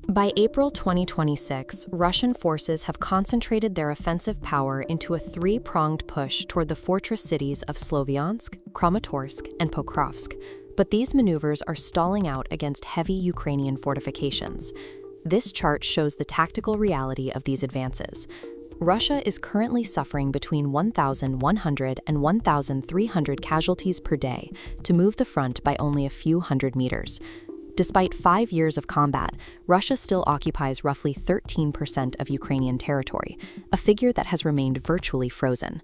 By April 2026, Russian forces have concentrated their offensive power into a three-pronged push toward the fortress cities of Sloviansk, Kramatorsk, and Pokrovsk. But these maneuvers are stalling out against heavy Ukrainian fortifications. This chart shows the tactical reality of these advances. Russia is currently suffering between 1,100 and 1,300 casualties per day to move the front by only a few hundred meters. Despite 5 years of combat, Russia still occupies roughly 13% of Ukrainian territory, a figure that has remained virtually frozen.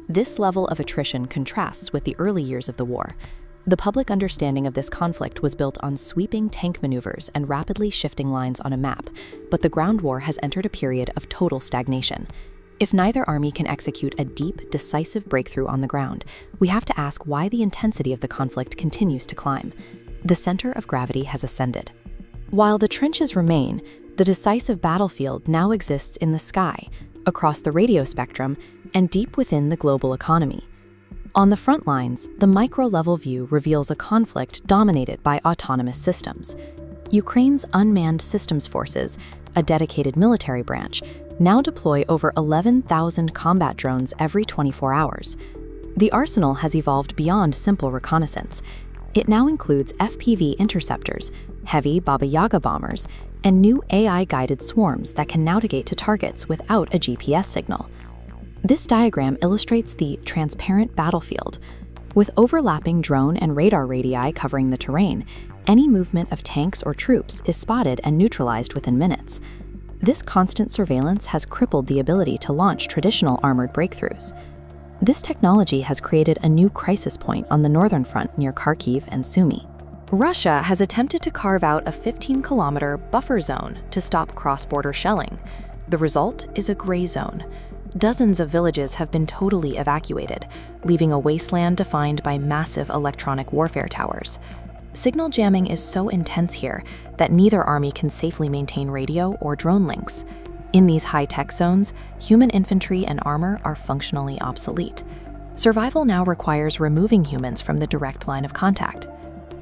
This level of attrition contrasts with the early years of the war. The public understanding of this conflict was built on sweeping tank maneuvers and rapidly shifting lines on a map, but the ground war has entered a period of total stagnation. If neither army can execute a deep, decisive breakthrough on the ground, we have to ask why the intensity of the conflict continues to climb. The center of gravity has ascended. While the trenches remain, the decisive battlefield now exists in the sky, across the radio spectrum, and deep within the global economy. On the front lines, the micro-level view reveals a conflict dominated by autonomous systems. Ukraine's unmanned systems forces, a dedicated military branch, now deploy over 11,000 combat drones every 24 hours. The arsenal has evolved beyond simple reconnaissance. It now includes FPV interceptors, heavy Baba Yaga bombers, and new AI-guided swarms that can navigate to targets without a GPS signal. This diagram illustrates the transparent battlefield. With overlapping drone and radar radii covering the terrain, any movement of tanks or troops is spotted and neutralized within minutes. This constant surveillance has crippled the ability to launch traditional armored breakthroughs. This technology has created a new crisis point on the northern front near Kharkiv and Sumy. Russia has attempted to carve out a 15-kilometer buffer zone to stop cross-border shelling. The result is a gray zone. Dozens of villages have been totally evacuated, leaving a wasteland defined by massive electronic warfare towers. Signal jamming is so intense here that neither army can safely maintain radio or drone links. In these high-tech zones, human infantry and armor are functionally obsolete. Survival now requires removing humans from the direct line of contact.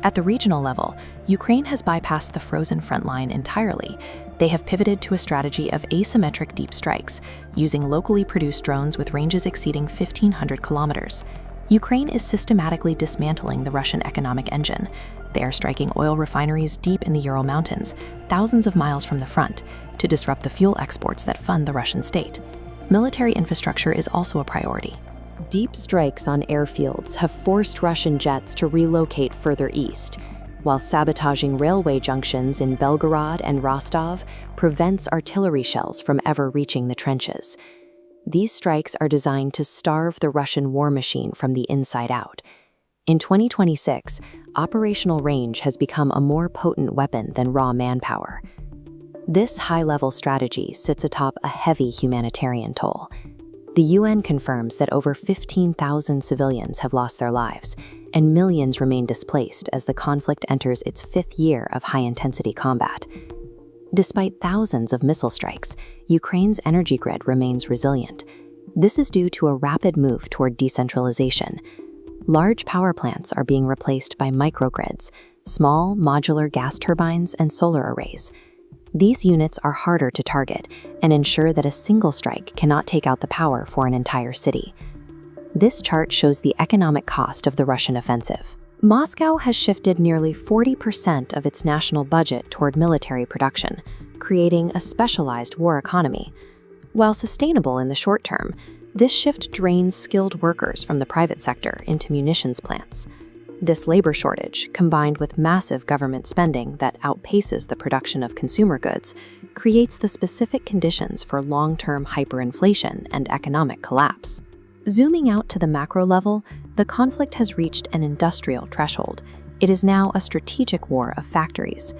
At the regional level, Ukraine has bypassed the frozen front line entirely. They have pivoted to a strategy of asymmetric deep strikes, using locally produced drones with ranges exceeding 1,500 kilometers. Ukraine is systematically dismantling the Russian economic engine. They are striking oil refineries deep in the Ural Mountains, thousands of miles from the front, to disrupt the fuel exports that fund the Russian state. Military infrastructure is also a priority. Deep strikes on airfields have forced Russian jets to relocate further east, while sabotaging railway junctions in Belgorod and Rostov prevents artillery shells from ever reaching the trenches. These strikes are designed to starve the Russian war machine from the inside out. In 2026, operational range has become a more potent weapon than raw manpower. This high-level strategy sits atop a heavy humanitarian toll. The UN confirms that over 15,000 civilians have lost their lives, and millions remain displaced as the conflict enters its 5th year of high-intensity combat. Despite thousands of missile strikes, Ukraine's energy grid remains resilient. This is due to a rapid move toward decentralization. Large power plants are being replaced by microgrids, small modular gas turbines, and solar arrays. These units are harder to target and ensure that a single strike cannot take out the power for an entire city. This chart shows the economic cost of the Russian offensive. Moscow has shifted nearly 40% of its national budget toward military production, creating a specialized war economy. While sustainable in the short term, this shift drains skilled workers from the private sector into munitions plants. This labor shortage, combined with massive government spending that outpaces the production of consumer goods, creates the specific conditions for long-term hyperinflation and economic collapse. Zooming out to the macro level, the conflict has reached an industrial threshold. It is now a strategic war of factories.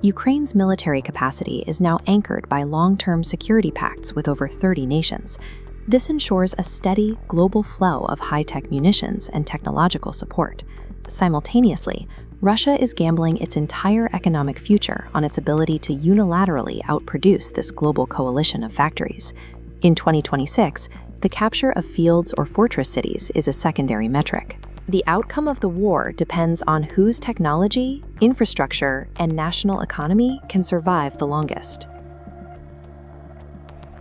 Ukraine's military capacity is now anchored by long-term security pacts with over 30 nations. This ensures a steady, global flow of high-tech munitions and technological support. Simultaneously, Russia is gambling its entire economic future on its ability to unilaterally outproduce this global coalition of factories. In 2026, the capture of fields or fortress cities is a secondary metric. The outcome of the war depends on whose technology, infrastructure, and national economy can survive the longest.